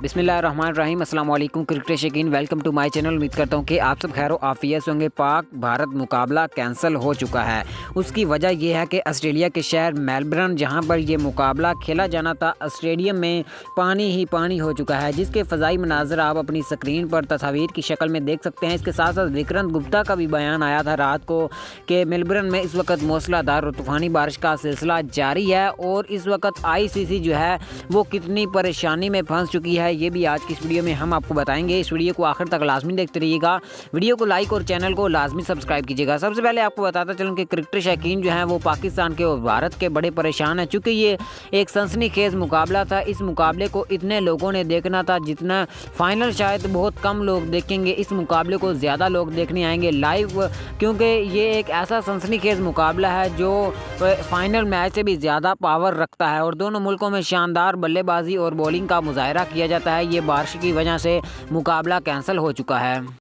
बिस्मिल्लाहिर्रहमानिर्रहीम। अस्सलाम वालेकुम क्रिकेट शौकीन, वेलकम टू माय चैनल। उम्मीद करता हूँ कि आप सब खैर आफियत से होंगे। पाक भारत मुकाबला कैंसिल हो चुका है। उसकी वजह यह है कि ऑस्ट्रेलिया के शहर मेलबर्न, जहाँ पर यह मुकाबला खेला जाना था, स्टेडियम में पानी ही पानी हो चुका है, जिसके फ़ज़ाई मनाज़र आप अपनी स्क्रीन पर तस्वीर की शक्ल में देख सकते हैं। इसके साथ साथ विक्रांत गुप्ता का भी बयान आया था रात को कि मेलबर्न में इस वक्त मूसलाधार और तूफ़ानी बारिश का सिलसिला जारी है और इस वक्त ICC जो है वो कितनी परेशानी में फंस चुकी है, ये भी आज की इस वीडियो में हम आपको बताएंगे। इस वीडियो को आखिर तक लाजमी देखते रहिएगा। वीडियो को लाइक और चैनल को लाजमी सब्सक्राइब कीजिएगा। सबसे पहले आपको बताता चलूँ कि क्रिकेट शौकीन जो हैं वो पाकिस्तान के और भारत के बड़े परेशान हैं, चूँकि ये एक सनसनीखेज मुकाबला था। इस मुकाबले को इतने लोगों ने देखना था जितना फाइनल शायद बहुत कम लोग देखेंगे। इस मुकाबले को ज़्यादा लोग देखने आएंगे लाइव, क्योंकि ये एक ऐसा सनसनीखेज मुकाबला है जो फाइनल मैच से भी ज़्यादा पावर रखता है और दोनों मुल्कों में शानदार बल्लेबाजी और बॉलिंग का मुजाहरा किया जाता है। ये बारिश की वजह से मुकाबला कैंसिल हो चुका है।